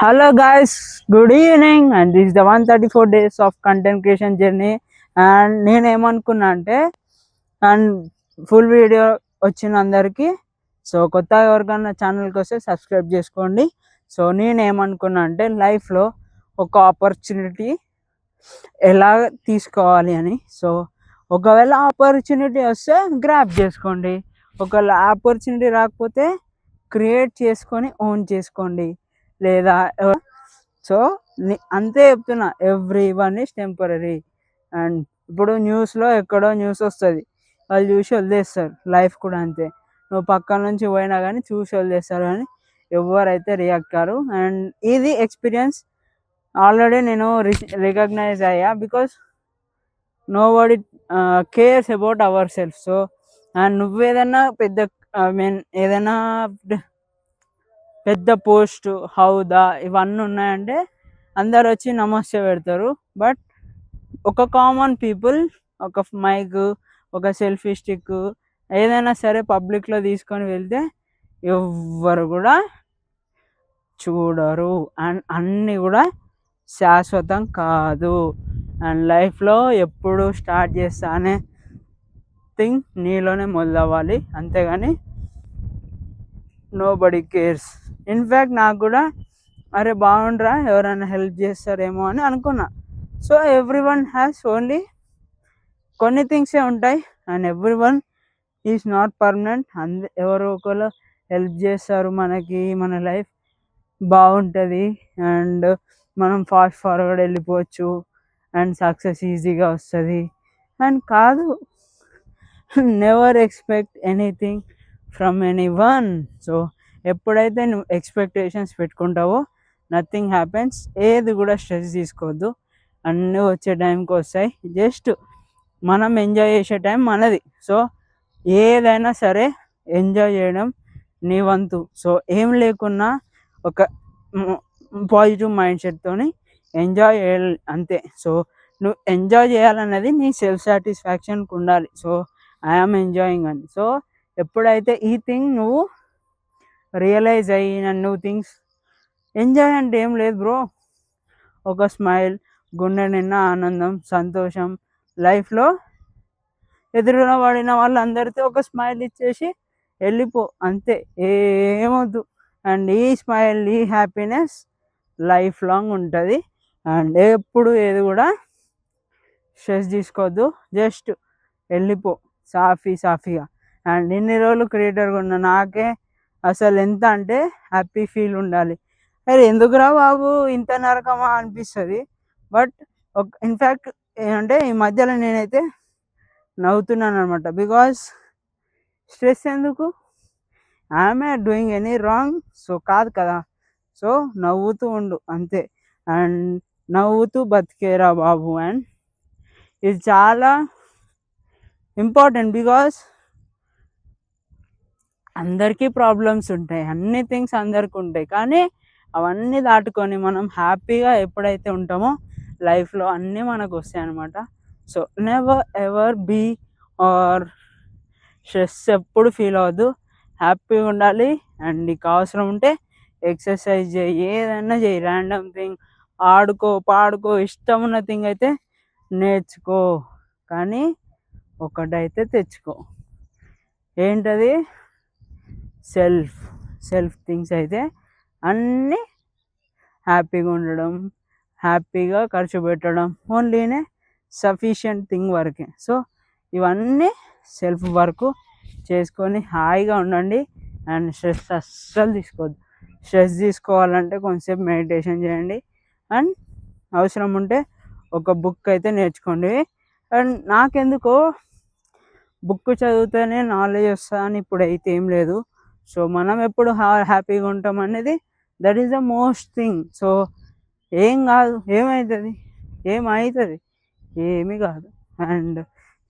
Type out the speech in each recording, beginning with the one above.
Hello guys, good evening and this is the 134 days of content creation journey and నేనేమనుకున్నా అంటే and full video వచ్చిన అందరికీ so కొత్తగా ఎవరికైనా ఛానల్కి వస్తే సబ్స్క్రైబ్ చేసుకోండి. సో నేనేమనుకున్నా అంటే లైఫ్లో ఒక ఆపర్చునిటీ ఎలా తీసుకోవాలి అని. సో ఒకవేళ ఆపర్చునిటీ వస్తే గ్రాప్ చేసుకోండి, ఒకవేళ ఆపర్చునిటీ రాకపోతే క్రియేట్ చేసుకొని ఓన్ చేసుకోండి. లేదా సో అంతే చెప్తున్నా, every one is temporary. And ఇప్పుడు న్యూస్లో ఎక్కడో న్యూస్ వస్తుంది, వాళ్ళు చూసి వదిలేస్తారు. లైఫ్ కూడా అంతే, నువ్వు పక్కన నుంచి పోయినా కానీ చూసి వదిలేస్తారు, కానీ ఎవరైతే రియాక్ట్ కారు. అండ్ ఇది ఎక్స్పీరియన్స్ ఆల్రెడీ నేను రికగ్నైజ్ అయ్యా, because nobody cares about our self. So and నువ్వేదన్నా పెద్ద ఏదైనా పెద్ద పోస్ట్ హౌదా ఇవన్నీ ఉన్నాయంటే అందరు వచ్చి నమస్తే పెడతారు. బట్ ఒక కామన్ పీపుల్ ఒక మైక్, ఒక సెల్ఫీ స్టిక్ ఏదైనా సరే పబ్లిక్లో తీసుకొని వెళ్తే ఎవ్వరు కూడా చూడరు. అండ్ అన్నీ కూడా శాశ్వతం కాదు. అండ్ లైఫ్లో ఎప్పుడు స్టార్ట్ చేస్తా అనే థింగ్ నీలోనే మొదలవ్వాలి, అంతేగాని నో బడీ కేర్స్. ఇన్ఫ్యాక్ట్ నాకు కూడా అరే బాగుండ్రా ఎవరైనా హెల్ప్ చేస్తారేమో అని అనుకున్నా. So every one has only కొన్ని థింగ్సే ఉంటాయి and every one is not permanent. ఎవరో ఒకరు హెల్ప్ చేస్తారు మనకి, మన లైఫ్ బాగుంటుంది అండ్ మనం ఫాస్ట్ ఫార్వర్డ్ వెళ్ళిపోవచ్చు అండ్ సక్సెస్ ఈజీగా వస్తుంది. అండ్ కాదు, never expect anything from any one. So ఎప్పుడైతే నువ్వు ఎక్స్పెక్టేషన్స్ పెట్టుకుంటావో నథింగ్ హ్యాపెన్స్. ఏది కూడా స్ట్రెస్ తీసుకోవద్దు, అన్నీ వచ్చే టైంకి వస్తాయి. జస్ట్ మనం ఎంజాయ్ చేసే టైం మనది. సో ఏదైనా సరే ఎంజాయ్ చేయడం నీ వంతు. సో ఏం లేకున్నా ఒక పాజిటివ్ మైండ్ సెట్తో ఎంజాయ్ చేయాలి అంతే. సో నువ్వు ఎంజాయ్ చేయాలన్నది నీ సెల్ఫ్ సాటిస్ఫాక్షన్కి ఉండాలి. సో ఐఆమ్ ఎంజాయింగ్ అని. సో ఎప్పుడైతే ఈ థింగ్ నువ్వు రియలైజ్ అయిన నువ్వు థింగ్స్ ఎంజాయ్ అంటే ఏం లేదు బ్రో, ఒక స్మైల్, గుండె నిండా ఆనందం, సంతోషం. లైఫ్లో ఎదురుగా పడిన వాళ్ళందరితో ఒక స్మైల్ ఇచ్చేసి వెళ్ళిపో అంతే, ఏమొద్దు. అండ్ ఈ స్మైల్, ఈ హ్యాపీనెస్ లైఫ్ లాంగ్ ఉంటుంది. అండ్ ఎప్పుడు ఏది కూడా స్ట్రెస్ తీసుకోవద్దు, జస్ట్ వెళ్ళిపో సాఫీగా. అండ్ ఇన్ని రోజులు క్రియేటర్గా ఉన్న నాకే అసలు ఎంత అంటే హ్యాపీ ఫీల్ ఉండాలి. అరే ఎందుకురా బాబు ఇంత నరకమా అనిపిస్తుంది. బట్ ఇన్ఫ్యాక్ట్ అంటే ఈ మధ్యలో నేనైతే నవ్వుతున్నాను అనమాట. బికాస్ స్ట్రెస్ ఎందుకు, I'm doing any wrong? So కాదు కదా. సో నవ్వుతూ ఉండు అంతే. అండ్ నవ్వుతూ బతికేరా బాబు. అండ్ ఇది చాలా ఇంపార్టెంట్, బికాస్ అందరికీ ప్రాబ్లమ్స్ ఉంటాయి, అన్ని థింగ్స్ అందరికీ ఉంటాయి, కానీ అవన్నీ దాటుకొని మనం హ్యాపీగా ఎప్పుడైతే ఉంటామో లైఫ్లో అన్నీ మనకు వస్తాయి అన్నమాట. So never ever be are stress ఎప్పుడు ఫీల్ అవ్వద్దు, హ్యాపీగా ఉండాలి. అండ్ నీకు అవసరం ఉంటే ఎక్సర్సైజ్ చేయి, ఏదైనా చేయి, ర్యాండమ్ థింగ్ ఆడుకో, పాడుకో, ఇష్టం ఉన్న థింగ్ అయితే నేర్చుకో, కానీ ఒకటైతే తెచ్చుకో, ఏంటది? సెల్ఫ్ థింగ్స్ అయితే అన్నీ హ్యాపీగా ఉండడం, హ్యాపీగా ఖర్చు పెట్టడం, ఓన్లీనే సఫిషియంట్ థింగ్ వరకే. సో ఇవన్నీ సెల్ఫ్ వర్క్ చేసుకొని హాయిగా ఉండండి. అండ్ స్ట్రెస్ అస్సలు తీసుకోవద్దు. స్ట్రెస్ తీసుకోవాలంటే కొంచెంసేపు మెడిటేషన్ చేయండి అండ్ అవసరం ఉంటే ఒక బుక్ అయితే నేర్చుకోండి. అండ్ నాకెందుకో బుక్ చదివితేనే నాలెడ్జ్ వస్తా అని ఇప్పుడైతే ఏం లేదు. సో మనం ఎప్పుడు హ్యాపీగా ఉంటాం అనేది that is the most thing. So ఏం కాదు, ఏమవుతుంది, ఏమీ కాదు. అండ్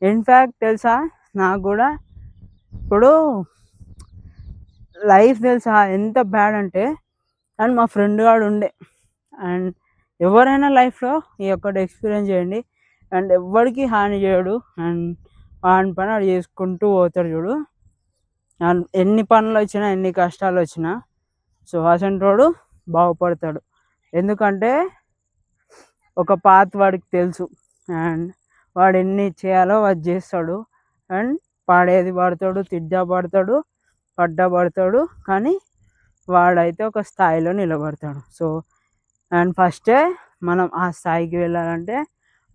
ఇన్ఫ్యాక్ట్ తెలుసా, నాకు కూడా ఇప్పుడు లైఫ్ తెలుసా ఎంత బ్యాడ్ అంటే, అండ్ మా ఫ్రెండ్ గాడు ఉండే. అండ్ ఎవరైనా లైఫ్లో ఈ ఒక్కటి ఎక్స్పీరియన్స్ చేయండి. అండ్ ఎవరికి హాని చేయడు, అండ్ వాని పని వాడు చేసుకుంటూ పోతాడు చూడు. ఎన్ని పనులు వచ్చినా, ఎన్ని కష్టాలు వచ్చినా, సో అసంటోడు బాగుపడతాడు. ఎందుకంటే ఒక పాత్ వాడికి తెలుసు, అండ్ వాడు ఎన్ని చేయాలో వాడు చేస్తాడు, అండ్ పాడేది పాడతాడు, తిడ్డా పడతాడు, పడ్డా పడతాడు, కానీ వాడైతే ఒక స్థాయిలో నిలబడతాడు. సో అండ్ ఫస్టే మనం ఆ స్థాయికి వెళ్ళాలంటే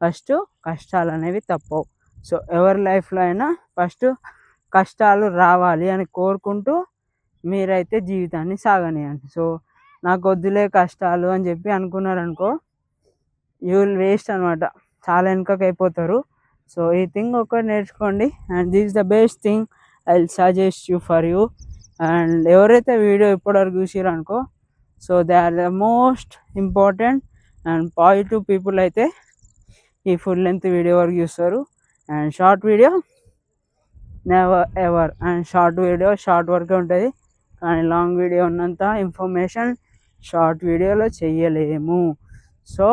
ఫస్ట్ కష్టాలు అనేవి తప్పవు. సో ఎవరి లైఫ్లో అయినా ఫస్ట్ కష్టాలు రావాలి అని కోరుకుంటూ మీరైతే జీవితాన్ని సాగనియండి. సో నాకు వద్దులే కష్టాలు అని చెప్పి అనుకున్నారనుకో, యూ విల్ వేస్ట్ అనమాట, చాలా వెనుకకి అయిపోతారు. సో ఈ థింగ్ ఒకటి నేర్చుకోండి, and this is the best thing I will suggest you for you. And ఎవరైతే వీడియో ఇప్పటివరకు చూసిరో అనుకో, so they are the most important and positive people అయితే ఈ ఫుల్ లెంత్ వీడియో వరకు చూస్తారు. And short video never ever, and short video short వరకే ఉంటుంది, కానీ లాంగ్ వీడియో ఉన్నంత ఇన్ఫర్మేషన్ షార్ట్ వీడియోలో చెయ్యలేము. సో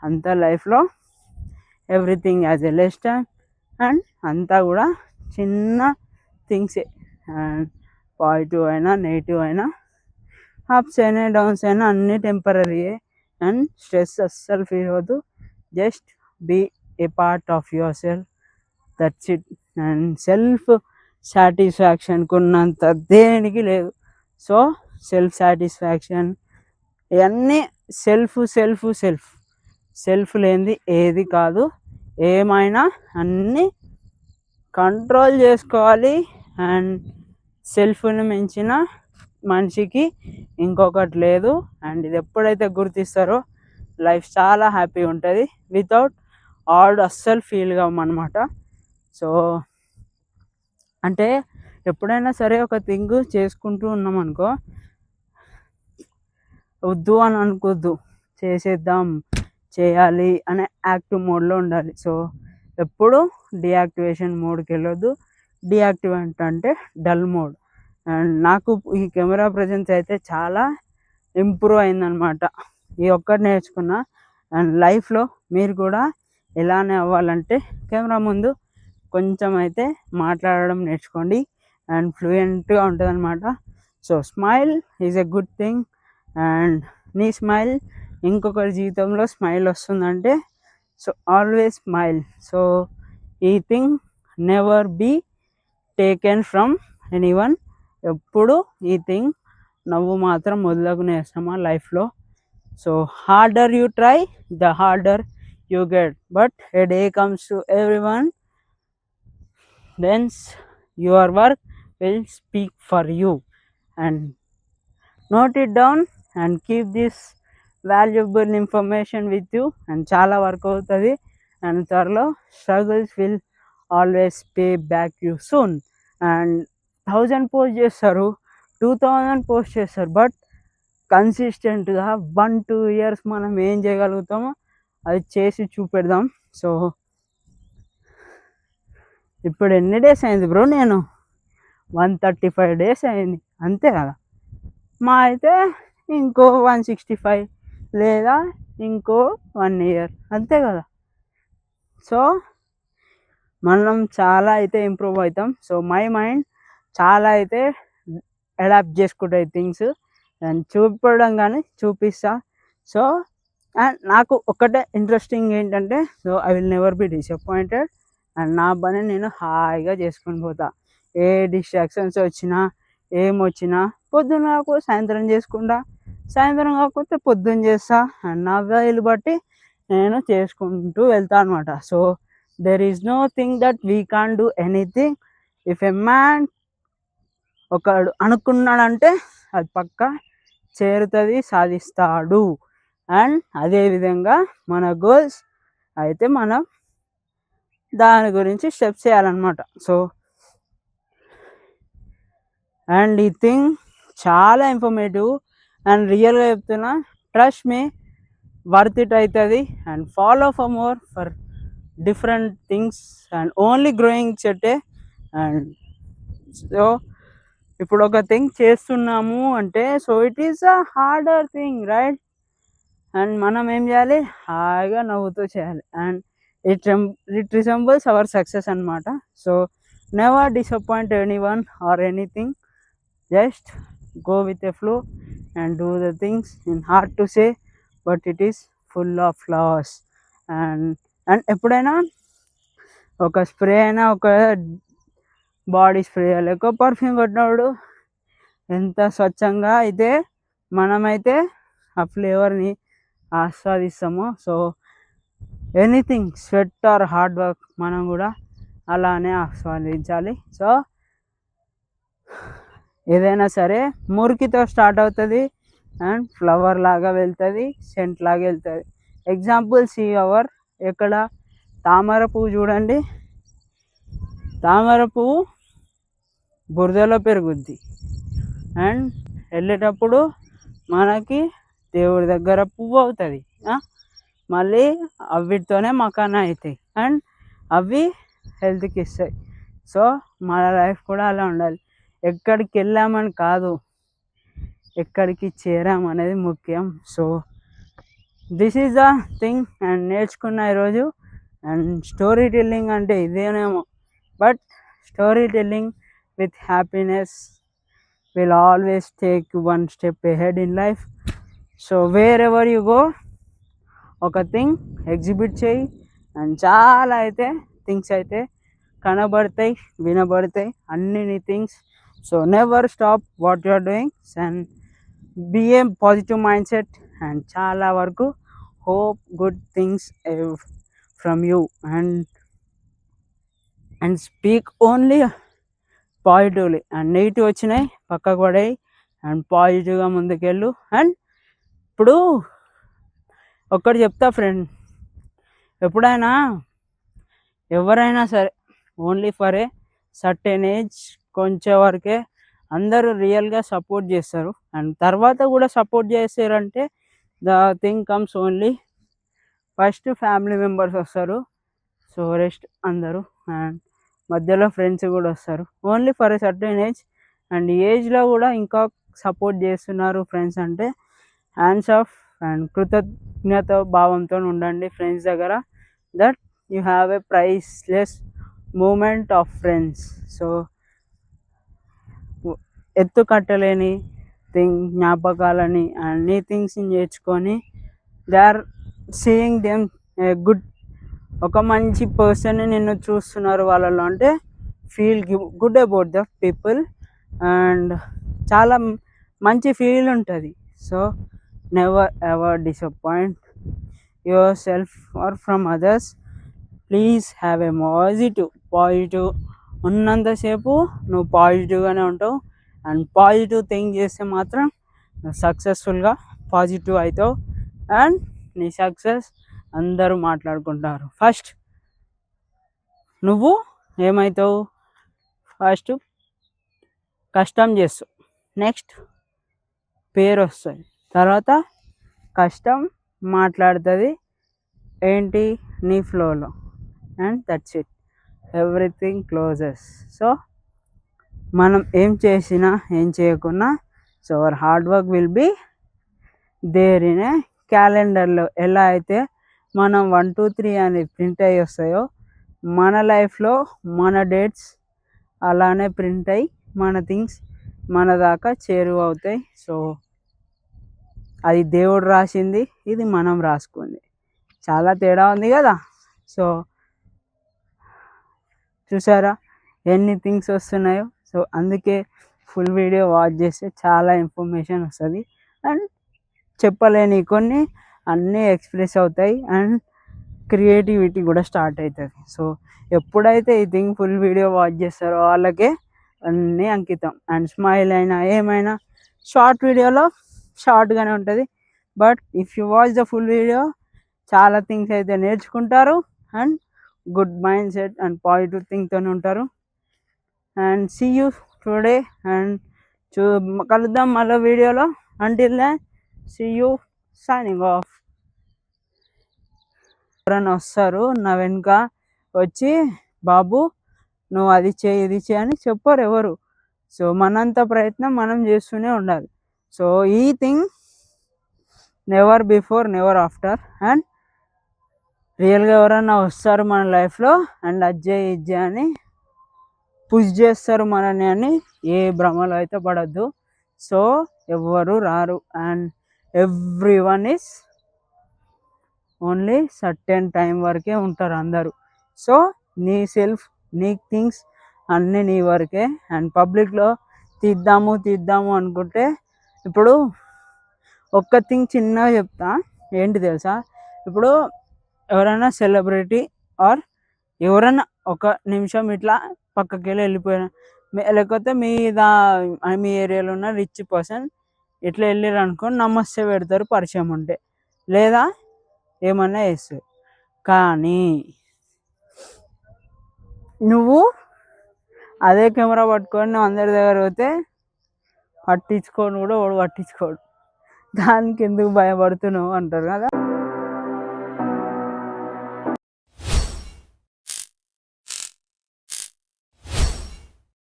అంతా లైఫ్లో everything as a less time, and అంతా కూడా చిన్న థింగ్సే, అండ్ పాజిటివ్ అయినా నెగిటివ్ అయినా అప్స్ అయినా డౌన్స్ అయినా అన్నీ టెంపరీయే. అండ్ స్ట్రెస్ అస్సలు ఫీల్ అవ్వద్దు, just be a part of yourself, that's it. And self సాటిస్ఫాక్షన్కి ఉన్నంత దేనికి లేదు. సో సెల్ఫ్ సాటిస్ఫాక్షన్ ఇవన్నీ సెల్ఫ్ సెల్ఫ్ సెల్ఫ్ సెల్ఫ్ లేనిది ఏది కాదు. ఏమైనా అన్నీ కంట్రోల్ చేసుకోవాలి, అండ్ సెల్ఫ్ని మించిన మనిషికి ఇంకొకటి లేదు. అండ్ ఇది ఎప్పుడైతే గుర్తిస్తారో లైఫ్ చాలా హ్యాపీగా ఉంటుంది, వితౌట్ ఆడ్ అస్సలు ఫీల్ కావన్నమాట. సో అంటే ఎప్పుడైనా సరే ఒక థింగ్ చేసుకుంటూ ఉన్నామనుకో, వద్దు అని అనుకోద్దు, చేసేద్దాం చేయాలి అనే యాక్టివ్ మోడ్లో ఉండాలి. సో ఎప్పుడు డియాక్టివేషన్ మోడ్కి వెళ్ళొద్దు. డియాక్టివేట్ అంటే డల్ మోడ్. అండ్ నాకు ఈ కెమెరా ప్రజెన్స్ అయితే చాలా ఇంప్రూవ్ అయిందనమాట, ఈ ఒక్కటి నేర్చుకున్నా. అండ్ లైఫ్లో మీరు కూడా ఎలానే అవ్వాలంటే కెమెరా ముందు కొంచెం అయితే మాట్లాడడం నేర్చుకోండి, అండ్ ఫ్లూయెంట్గా ఉంటుంది అనమాట. So smile is a good thing, and నీ స్మైల్ ఇంకొకరి జీవితంలో స్మైల్ వస్తుందంటే సో ఆల్వేస్ స్మైల్. సో ఈ thing never be taken from anyone. ఎప్పుడు ఈ థింగ్ నవ్వు మాత్రం వదలకునేస్తామా లైఫ్లో. So harder you try, the harder you get, but a day comes to every one when your work will speak for you. And note it down and keep this valuable information with you. And చాలా work అవుతుంది, and త్వరలో struggles will always pay back you soon. And 1000 post చేస్తారు, 2000 post చేస్తారు, but కన్సిస్టెంట్గా 1-2 years మనం ఏం చేయగలుగుతామో అది చేసి చూపెడదాం. సో ఇప్పుడు ఎన్ని డేస్ అయింది బ్రో, నేను 135 డేస్ అయింది అంతే కదా. మా అయితే ఇంకో 165 లేదా ఇంకో 1 ఇయర్ అంతే కదా. సో మనం చాలా అయితే ఇంప్రూవ్ అవుతాం. సో మై మైండ్ చాలా అయితే అడాప్ట్ చేసుకుంటాయి థింగ్స్, అండ్ చూపడం కానీ చూపిస్తా. సో అండ్ నాకు ఒకటే ఇంట్రెస్టింగ్ ఏంటంటే, so I will never be disappointed, and నా పని నేను హాయిగా చేసుకొని పోతా. ఏ డిస్ట్రాక్షన్స్ వచ్చినా ఏమొచ్చినా పొద్దున్న కాకపోతే సాయంత్రం చేసుకుంటా, సాయంత్రం కాకపోతే పొద్దున్న చేస్తా, అండ్ నా వేలు బట్టి నేను చేసుకుంటూ వెళ్తాను అనమాట. So there is no thing that we can do anything. If a man ఒకడు అనుకున్నాడంటే అది పక్క చేరుతుంది, సాధిస్తాడు. అండ్ అదేవిధంగా మన గోల్స్ అయితే మనం దాని గురించి స్టెప్స్ చేయాలన్నమాట. సో అండ్ ఈ థింగ్ చాలా ఇన్ఫర్మేటివ్ అండ్ రియల్గా చెప్తున్నా, ట్రస్ట్ మీ, వర్త్ ఇట్ అవుతుంది. And follow for more for different things and only growing చెట్టే. అండ్ సో ఇప్పుడు ఒక థింగ్ చేస్తున్నాము అంటే so it is a harder thing, right? And మనం ఏం చేయాలి, హాయిగా నవ్వుతూ చేయాలి, and it resembles our success అనమాట. So never disappoint anyone or anything, just go with a flow and do the things in hard to say, but it is full of flaws. And ఎప్పుడైనా ఒక spray అయినా, ఒక body spray లేక perfume కొట్టినప్పుడు ఎంత స్వచ్ఛంగా అయితే మనమైతే ఆ ఫ్లేవర్ని ఆస్వాదిస్తామో, so anything sweat or hard work మనం కూడా అలానే ఆస్వాదించాలి. సో ఏదైనా సరే మురికితో స్టార్ట్ అవుతుంది అండ్ ఫ్లవర్ లాగా వెళ్తుంది, సెంట్ లాగా వెళ్తుంది. ఎగ్జాంపుల్ సీ అవర్ ఎక్కడ తామర పువ్వు చూడండి, తామర పువ్వు బురదలో పెరుగుద్ది అండ్ వెళ్ళేటప్పుడు మనకి దేవుడి దగ్గర పువ్వు అవుతుంది, మళ్ళీ అవిటితోనే మకాన అవుతాయి అండ్ అవి హెల్త్కి ఇస్తాయి. సో మన లైఫ్ కూడా అలా ఉండాలి. ఎక్కడికి వెళ్ళామని కాదు, ఎక్కడికి చేరామనేది ముఖ్యం. So this is the thing and నేర్చుకున్న ఈరోజు. అండ్ స్టోరీ టెల్లింగ్ అంటే ఇదేనేమో, but storytelling with happiness will always take you one step ahead in life. So wherever you go, ఒక థింగ్ ఎగ్జిబిట్ చేయి అండ్ చాలా అయితే థింగ్స్ అయితే కనబడతాయి, వినబడతాయి, అన్ని things. So never stop what you are doing and be a positive mindset and చాలా వరకు hope good things from you and speak only positively. And negative వచ్చినాయి పక్కకు పడాయి అండ్ పాజిటివ్గా ముందుకెళ్ళు. అండ్ ఇప్పుడు ఒక్కటి చెప్తా ఫ్రెండ్, ఎప్పుడైనా ఎవరైనా సరే only for a certain age కొంచెం వరకే అందరూ రియల్గా సపోర్ట్ చేస్తారు అండ్ తర్వాత కూడా సపోర్ట్ చేస్తారంటే the thing comes only first family members వస్తారు, సో రెస్ట్ అందరూ అండ్ మధ్యలో ఫ్రెండ్స్ కూడా వస్తారు only for a certain age. And ఏజ్లో కూడా ఇంకా సపోర్ట్ చేస్తున్నారు ఫ్రెండ్స్ అంటే హ్యాండ్స్ ఆఫ్ అండ్ కృతజ్ఞత భావంతో ఉండండి ఫ్రెండ్స్ దగ్గర. That you have a priceless moment of friends. So ఎత్తు కట్టలేని జ్ఞాపకాలని అన్ని థింగ్స్ని నేర్చుకొని they are seeing them a good, ఒక మంచి పర్సన్ని నిన్ను చూస్తున్నారు వాళ్ళలో అంటే feel good about the people and చాలా మంచి ఫీల్ ఉంటుంది. So never ever disappoint yourself or from others. Please have a positive ఉన్నంతసేపు నువ్వు పాజిటివ్గానే ఉంటావు అండ్ పాజిటివ్ థింక్ చేస్తే మాత్రం నువ్వు సక్సెస్ఫుల్గా పాజిటివ్ అవుతావు అండ్ నీ సక్సెస్ అందరూ మాట్లాడుకుంటారు. ఫస్ట్ నువ్వు ఏమవుతావు, ఫస్ట్ కష్టం చేస్తావు, నెక్స్ట్ పేరు వస్తుంది, తర్వాత కష్టం మాట్లాడుతుంది ఏంటి నీ ఫ్లోలో and that's it, everything closes. So మనం ఏం చేసినా ఏం చేయకున్నా so our hard work will be there in a క్యాలెండర్లో. ఎలా అయితే మనం 1 2 3 అని ప్రింట్ అయ్యి వస్తాయో మన లైఫ్లో మన డేట్స్ అలానే ప్రింట్ అయ్యి మన థింగ్స్ మన దాకా చేరువ అవుతాయి. సో అది దేవుడు రాసింది, ఇది మనం రాసుకుంది, చాలా తేడా ఉంది కదా. సో చూసారా ఎన్ని థింగ్స్ వస్తున్నాయో. సో అందుకే ఫుల్ వీడియో వాచ్ చేస్తే చాలా ఇన్ఫర్మేషన్ వస్తుంది అండ్ చెప్పలేని కొన్ని అన్నీ ఎక్స్ప్రెస్ అవుతాయి అండ్ క్రియేటివిటీ కూడా స్టార్ట్ అవుతుంది. సో ఎప్పుడైతే ఈ థింగ్ ఫుల్ వీడియో వాచ్ చేస్తారో వాళ్ళకే అన్నీ అంకితం. అండ్ స్మైల్ అయినా ఏమైనా షార్ట్ వీడియోలో షార్ట్గానే ఉంటుంది, but if you watch the full video చాలా థింగ్స్ అయితే నేర్చుకుంటారు and good mindset and positive థింగ్తో ఉంటారు. And see you today and కలుద్దాం మళ్ళీ వీడియోలో. Until then see you, signing off. ఎవరైనా వస్తారు నా వెనుక వచ్చి బాబు నువ్వు అది చేయి ఇది చేయి అని చెప్పరు ఎవరు. సో మనంత ప్రయత్నం మనం చేస్తూనే ఉండాలి. సో ఈ thing never before never after. And రియల్గా ఎవరైనా వస్తారు మన లైఫ్లో అండ్ అజ్జయ్ ఇజ్జయ్ అని పుష్ చేస్తారు మనని అని ఏ భ్రమలో అయితే పడద్దు. సో ఎవ్వరు రారు. And every one is only certain time వరకే ఉంటారు అందరూ. సో నీ సెల్ఫ్, నీ థింగ్స్ అన్నీ నీ వరకే. అండ్ పబ్లిక్లో తీద్దాము అనుకుంటే, ఇప్పుడు ఒక్క థింగ్ చిన్నగా చెప్తా, ఏంటి తెలుసా? ఇప్పుడు ఎవరైనా సెలబ్రిటీ ఆర్ ఎవరైనా ఒక నిమిషం ఇట్లా పక్కకి వెళ్ళిపోయిన, లేకపోతే మీ ఏరియాలో ఉన్న రిచ్ పర్సన్ ఇట్లా వెళ్ళారు అనుకో, నమస్తే పెడతారు పరిచయం ఉంటే, లేదా ఏమన్నా చేస్తారు. కానీ నువ్వు అదే కెమెరా పట్టుకొని నువ్వు అందరి దగ్గర పోతే పట్టించుకోను కూడా వాడు పట్టించుకోడు. దానికి ఎందుకు భయపడుతున్నావు అంటారు కదా.